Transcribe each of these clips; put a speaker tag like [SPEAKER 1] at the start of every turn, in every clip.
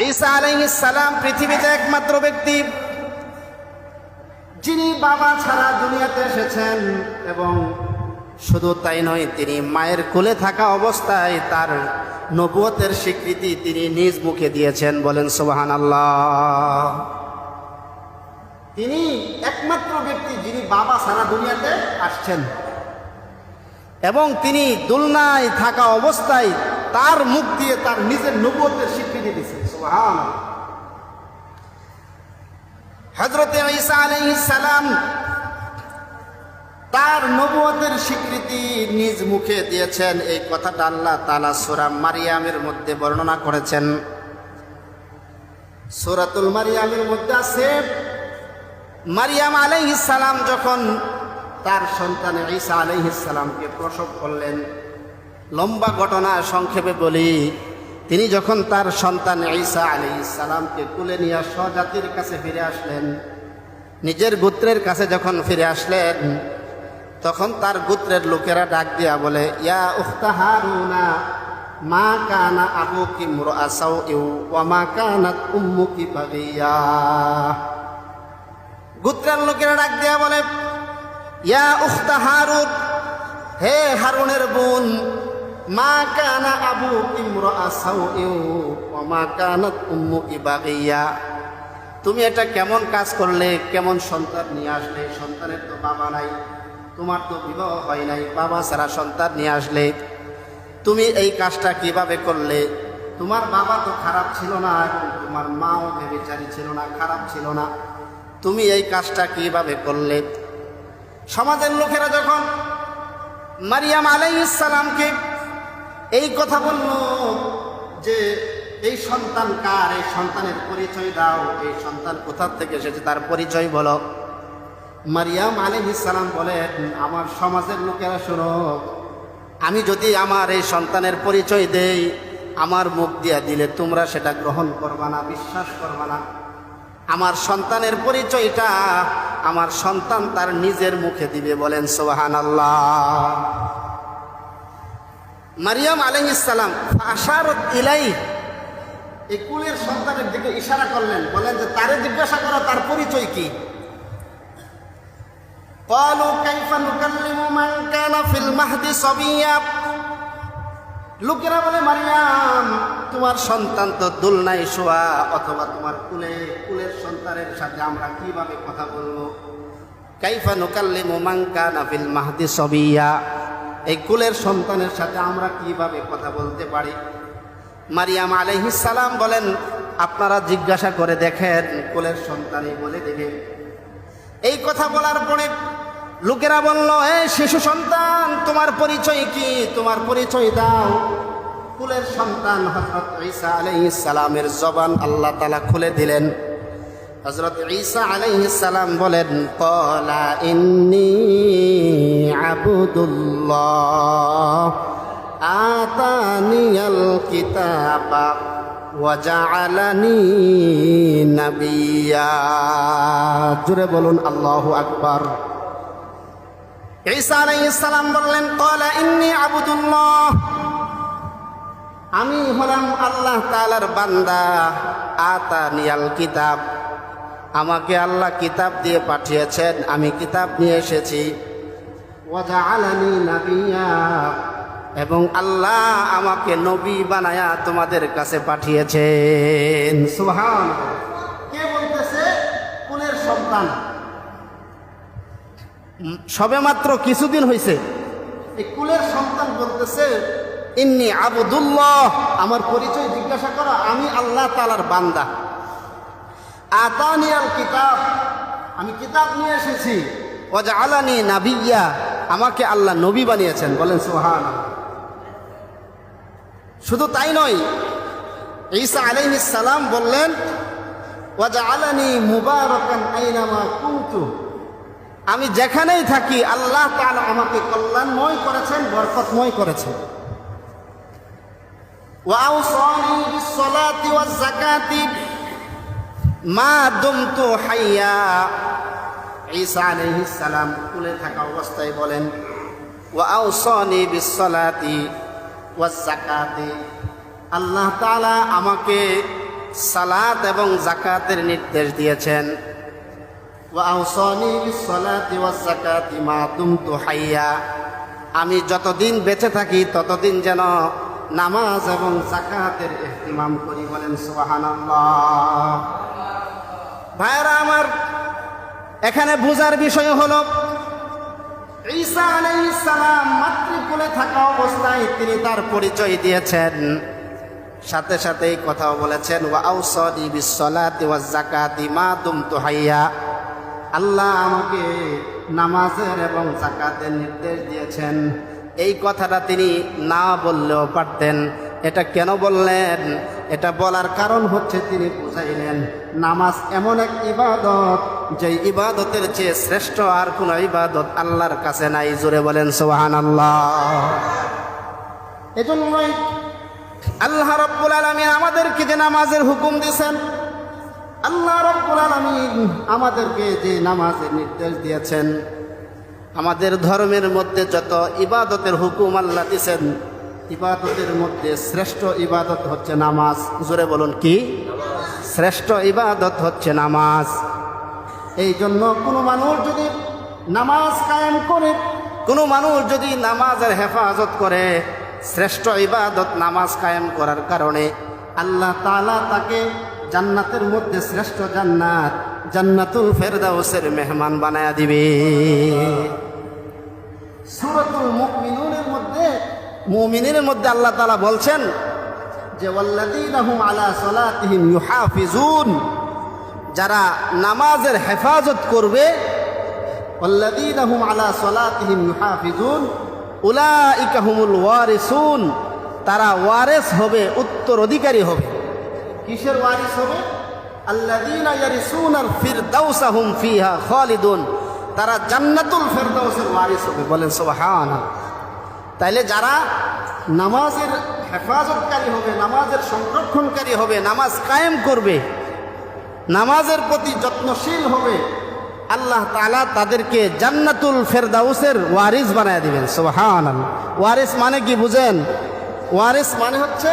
[SPEAKER 1] ঈসা আলাইহিস সালাম পৃথিবীতে একমাত্র ব্যক্তি যিনি বাবা ছাড়া দুনিয়াতে এসেছেন, এবং শুধু তাই নয়, তিনি মায়ের কোলে থাকা অবস্থায় তার নবুয়তের স্বীকৃতি তিনি নিজ মুখে দিয়েছেন। বলেন সুবহানাল্লাহ। তিনি একমাত্র ব্যক্তি যিনি বাবা ছাড়া দুনিয়াতে আসছেন, এবং তিনি দুলনায় থাকা অবস্থায় তার মুখ দিয়ে তার নিজের নবুয়তের স্বীকৃতি দিয়েছেন। সুবহানাল্লাহ। হযরত ঈসা আলাইহিস সালাম তার নবুয়তের স্বীকৃতি নিজ মুখে দিয়েছেন। এই কথাটা আল্লাহ তাআলা সূরা মারিয়ামের মধ্যে বর্ণনা করেছেন। সূরাতুল মারিয়ামের মধ্যে আছে, মারিয়াম আলাইহিস সালাম যখন তার সন্তান ঈসা আলাইহিস সালামকে প্রসব করলেন, লম্বা ঘটনা সংক্ষেপে বলি, তিনি যখন তার সন্তান ঈসা আলাইহিস সালামকে কোলে নিয়ে স্বজাতির কাছে ফিরে আসলেন, নিজের গোত্রের কাছে যখন ফিরে আসলেন, তখন তার গোত্রের লোকেরা ডাক দিয়া বলে, ইয়া উখতা হারুনা মা কানা আবুকি ইমরাআ সাউইন ওয়া মা কানাত উম্মুকি বাগিয়া। গোত্রের লোকেরা ডাক দিয়া বলে, ইয়া উখতা হারুন, হে হারুনের বোন, মা কানা আবুকি ইমরাআ সাউইন ওয়া মা কানাত উম্মুকি বাগিয়া। তুমি এটা কেমন কাজ করলে, কেমন সন্তান নিয়ে আসলে? সন্তানের তো বাবা নাই, তোমার তো বিবাহ হয় নাই, বাবা ছাড়া সন্তান নিয়ে আসলে তুমি এই কাজটা কিভাবে করলে? তোমার বাবা তো খারাপ ছিল না, এবং তোমার মাও বেবিচারী ছিল না, খারাপ ছিল না, তুমি এই কাজটা কিভাবে করলে? সমাজের লোকেরা যখন মারিয়াম আলাইহিস সালামকে এই কথা বলল যে এই সন্তান কার, এই সন্তানের পরিচয় দাও, এই সন্তান কোথা থেকে এসেছে তার পরিচয় বলো, মারিয়াম আলাইহিস সালাম বলেন, আমার সমাজের লোকেরা শোনো, আমি যদি আমার এই সন্তানের পরিচয় দেই, আমার মুখ দিয়া দিলে তোমরা সেটা গ্রহণ করবা না, বিশ্বাস করবা না। আমার সন্তানের পরিচয়টা আমার সন্তান তার নিজের মুখে দিবে। বলেন সুবহানাল্লাহ। মারিয়াম আলাইহিস সালাম আশারাত ইলাই, এই কুলের সন্তানের দিকে ইশারা করলেন, বলেন যে তারে জিজ্ঞাসা করো তার পরিচয় কি। ক্বালু কাইফা নুকাল্লিমু মান কানা ফিল মাহদি সাবিয়্যা। লোকেরা বলে, মারিয়াম, তোমার সন্তান তো দুলনায় শোয়া, অথবা তোমার কুলের সন্তানের সাথে আমরা কিভাবে কথা বলবো? কাইফা নুকাল্লিমু মান কানা ফিল মাহদি সাবিয়্যা, এই কুলের সন্তানের সাথে আমরা কিভাবে কথা বলতে পারি? মারিয়াম আলাইহিস সালাম বলেন, আপনারা জিজ্ঞাসা করে দেখেন, কুলের সন্তানই বলে দেবে। এই কথা বলার পরে লোকেরা বলল, এই শিশু সন্তান, তোমার পরিচয় কি? তোমার পরিচয় দাও। কুলের সন্তান হযরত ঈসা আলাইহিস সালামের জবান আল্লাহ তাআলা খুলে দিলেন। হযরত ঈসা আলাইহিস সালাম বলেন, ক্বালা ইন্নী আবদুল্লাহ আতানিয়াল কিতাবা ওয়া জাআলানি নাবিয়্যা। জোরে বলুন আল্লাহু আকবার। ঈসা আলাইহিস সালাম বললেন, ক্বালা ইন্নী আবদুল্লাহ, আমি হলাম আল্লাহ তাআলার বান্দা। আতানিয়াল কিতাব, আমাকে আল্লাহ কিতাব দিয়ে পাঠিয়েছেন, আমি কিতাব নিয়ে এসেছি। ওয়া জাআলানি নাবিয়্যা, এবং আল্লাহ আমাকে নবী বানায়া তোমাদের কাছে পাঠিয়েছেন। সুবহানাল্লাহ। কে বলতেছে? কুলের সন্তান। সবেমাত্র কিছুদিন হয়েছে, এই কুলের সন্তান বলতেছে, ইন্নী আবদুল্লাহ, আমার পরিচয় জিজ্ঞাসা করো, আমি আল্লাহ তাআলার বান্দা। আতানিয়াল কিতাব, আমি কিতাব নিয়ে এসেছি। ওয়া জাআলানি নাবিয়্যা, আমাকে আল্লাহ নবী বানিয়েছেন। বলেন সুবহানাল্লাহ। শুধু তাই নয়, ঈসা আলাইহিস সালাম বললেন, ওয়া জাআলানি মুবারাকান আইনামা কুনতু, আমি যেখানেই থাকি আল্লাহ তাআলা আমাকে কল্যাণময় করেছেন, বরকতময় করেছেন। ওয়া আওসানি বিস-সালাতি ওয়াজ-যাকাতি মা দুমতু হাইয়া। ঈসা আলাইহিস সালাম কুলে থাকা অবস্থায় বলেন, ওয়া আওসানি বিস-সালাতি ওয়াজ-যাকাতি, আল্লাহ তাআলা আমাকে সালাত এবং যাকাতের নির্দেশ দিয়েছেন। ওয়া আওসানি বিস-সালাতি ওয়াজ-যাকাতি মা দুমতু হাইয়া, আমি যতদিন বেঁচে থাকি ততদিন যেন নামাজ এবং যাকাতের ইহতিমাম করি। বলেন সুবহানাল্লাহ। ভাইরা আমার, এখানে বোঝার বিষয় হলো ঈসা আলাইহিস সালাম মাতৃকুলে থাকা অবস্থায় তিনি তার পরিচয় দিয়েছেন, সাথে সাথে এই কথাও বলেছেন ওয়া আওসানি বিস-সালাতি ওয়াজ-যাকাতি মা দুমতু হাইয়া, আল্লাহ আমাকে নামাজের এবং যাকাতের নির্দেশ দিয়েছেন। এই কথাটা তিনি না বললেও পারতেন। এটা কেন বললেন? এটা বলার কারণ হচ্ছে তিনি বুঝাইলেন নামাজ এমন এক ইবাদত যে ইবাদতের চেয়ে শ্রেষ্ঠ আর কোনো ইবাদত আল্লাহর কাছে নাই। জোরে বলেন সুবহানাল্লাহ। এজন্যই আল্লাহ রাব্বুল আলামিন আমাদেরকে যে নামাজের হুকুম দিয়েছেন, আল্লাহ রাব্বুল আলামিন আমাদেরকে যে নামাজের নির্দেশ দিয়েছেন, আমাদের ধর্মের মধ্যে যত ইবাদতের হুকুম আল্লাহ দিয়েছেন, ইবাদতের মধ্যে শ্রেষ্ঠ ইবাদত হচ্ছে নামাজ। জোরে বলুন কি? শ্রেষ্ঠ ইবাদত হচ্ছে নামাজ। এই জন্য কোনো মানুষ যদি নামাজ কায়েম করে, কোনো মানুষ যদি নামাজের হেফাজত করে, শ্রেষ্ঠ ইবাদত নামাজ কায়েম করার কারণে আল্লাহ তাআলা তাকে জান্নাতের মধ্যে শ্রেষ্ঠ জান্নাত জান্নাতুল ফেরদাউসের মেহমান বানায়া দিবে। সূরাতুল মুমিনুনের মধ্যে আল্লাহ তাআলা বলছেন যে ওয়াল্লাযীনা হুম আলা সালাতিহিম ইউহাফিজুন, যারা নামাজের হেফাজত করবে, ওয়াল্লাযীনা হুম আলা সালাতিহিম ইউহাফিজুন উলাইকা হুমুল ওয়ারিসুন, তারা ওয়ারিস হবে, উত্তরাধিকারী হবে। কিসের ওয়ারিস হবে? আল্লাযীনা ইয়ারিসুনাল ফিরদাউসা হুম ফিহা খালিদুন, তারা জান্নাতুল ফেরদাউসের ওয়ারিস হবে। বলেন সুবহানাল্লাহ। তাইলে যারা নামাজের হেফাজতকারী হবে, নামাজের সংরক্ষণকারী হবে, নামাজ কায়েম করবে, নামাজের প্রতি যত্নশীল হবে, আল্লাহ তাআলা তাদেরকে জান্নাতুল ফেরদাউসের ওয়ারিস বানায় দিবেন। সুবহানাল্লাহ। ওয়ারিস মানে কি বুঝেন? ওয়ারিস মানে হচ্ছে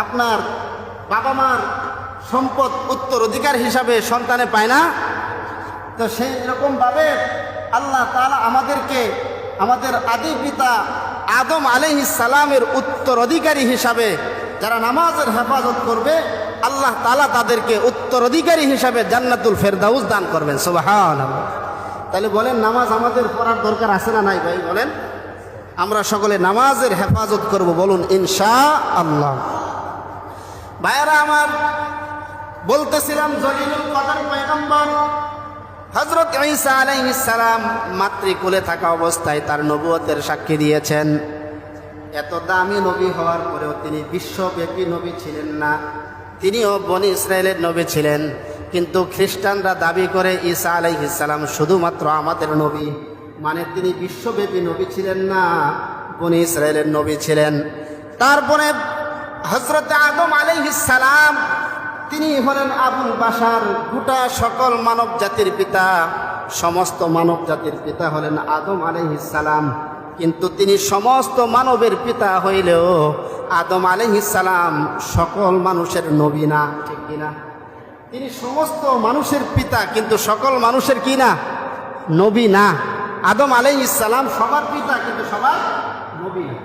[SPEAKER 1] আপনার বাবা মার সম্পদ উত্তরাধিকার হিসাবে সন্তানে পায় না, তো সেই রকমভাবে আল্লাহ তাআলা আমাদেরকে আমাদের আদি পিতা আদম আলাইহিস সালামের উত্তরাধিকারী হিসাবে যারা নামাজের হেফাজত করবে, আল্লাহ তাআলা তাদেরকে উত্তরাধিকারী হিসাবে জান্নাতুল ফেরদাউস দান করবেন। সুবহানাল্লাহ। তাহলে বলেন নামাজ আমাদের পড়ার দরকার আছে না নাই? ভাই বলেন, আমরা সকলে নামাজের হেফাজত করব, বলুন ইনশাআল্লাহ। ভাইরা আমার, বলতেছিলাম জলিলুল কদর পয়গম্বর হযরত ঈসা আলাইহিস সালাম মাতৃকুলে থাকা অবস্থায় তার নবুয়তের সাক্ষী দিয়েছেন। এত দামি নবী হওয়ার পরেও তিনি বিশ্বব্যাপী নবী ছিলেন না, তিনিও বনি ইসরায়েলের নবী ছিলেন। কিন্তু খ্রিস্টানরা দাবি করে ঈসা আলাইহিস সালাম শুধুমাত্র আমাদের নবী, মানে তিনি বিশ্বব্যাপী নবী ছিলেন না, বনি ইসরায়েলের নবী ছিলেন। তারপরে হযরত আদম আলাইহিস সালাম তিনি হলেন আবুল বাশার, গোটা সকল মানব জাতির পিতা, সমস্ত মানব জাতির পিতা হলেন আদম আলাইহিস সালাম। কিন্তু তিনি সমস্ত মানবের পিতা হইলেও আদম আলাইহিস সালাম সকল মানুষের নবী না, ঠিক কিনা? তিনি সমস্ত মানুষের পিতা কিন্তু সকল মানুষের কি না? নবী না। আদম আলাইহিস সালাম সবার পিতা কিন্তু সবার নবী না।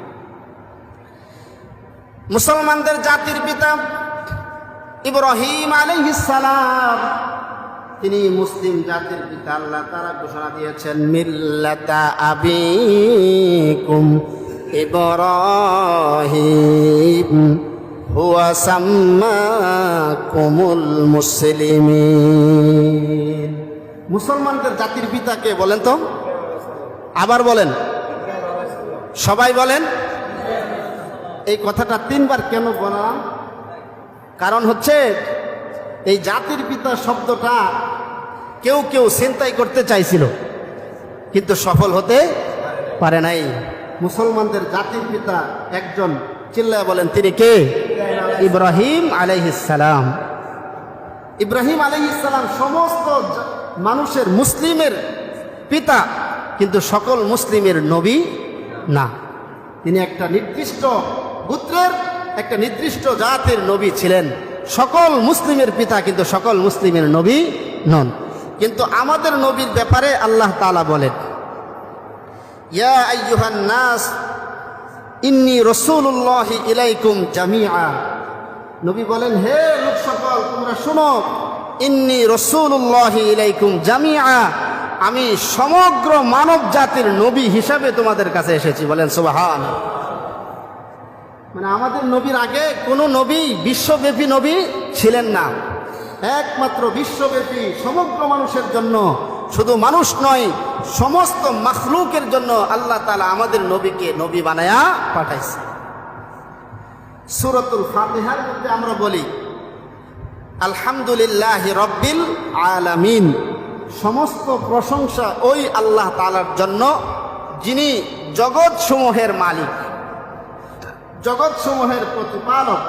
[SPEAKER 1] মুসলমানদের জাতির পিতা ইব্রাহিম আলাইহিস সালাম, তিনি মুসলিম জাতির পিতা। আল্লাহ তাআলা ঘোষণা দিয়েছেন মিল্লাতা আবিকুম ইব্রাহিম হুয়া সাম্মাকুমুল মুসলিমিন। মুসলমানদের জাতির পিতা কে বলেন তো? আবার বলেন, সবাই বলেন। এই কথাটা তিনবার কেন বললাম? কারণ হচ্ছে এই জাতির পিতা শব্দটা কেউ কেউ ছিনতাই করতে চাইছিল, কিন্তু সফল হতে পারে নাই। মুসলমানদের জাতির পিতা একজন, চিল্লায় বলেন তিনি কে? ইব্রাহিম আলাইহিস সালাম। ইব্রাহিম আলাইহিস সালাম সমস্ত মানুষের, মুসলিমের পিতা, কিন্তু সকল মুসলিমের নবী না। তিনি একটা নির্দিষ্ট গোত্রের, একটা নির্দিষ্ট জাতের নবী ছিলেন। সকল মুসলিমের পিতা, কিন্তু সকল মুসলিমের নবী নন। কিন্তু আমাদের নবীর ব্যাপারে আল্লাহ তাআলা বলেন, ইয়া আইয়ুহান নাস ইন্নী রাসূলুল্লাহি ইলাইকুম জামিআ। নবী বলেন, হে লোক সকল, তোমরা শোনো, ইন্নী রাসূলুল্লাহি ইলাইকুম জামিআ, আমি সমগ্র মানব জাতির নবী হিসাবে তোমাদের কাছে এসেছি। বলেন সুবহানাল্লাহ। মানে আমাদের নবীর আগে কোনো নবী, বিশ্বব্যাপী নবী ছিলেন না। একমাত্র বিশ্বব্যাপী সমগ্র মানুষের জন্য, শুধু মানুষ নয়, সমস্ত মাখলুকের জন্য আল্লাহ তাআলা আমাদের নবীকে নবী বানায়া পাঠাইছে। সূরাতুল ফাতিহার মধ্যে আমরা বলি, আলহামদুলিল্লাহি রাব্বিল আলামিন, সমস্ত প্রশংসা ওই আল্লাহ তাআলার জন্য যিনি জগৎ সমূহের মালিক, জগৎ সমূহের প্রতিপালক।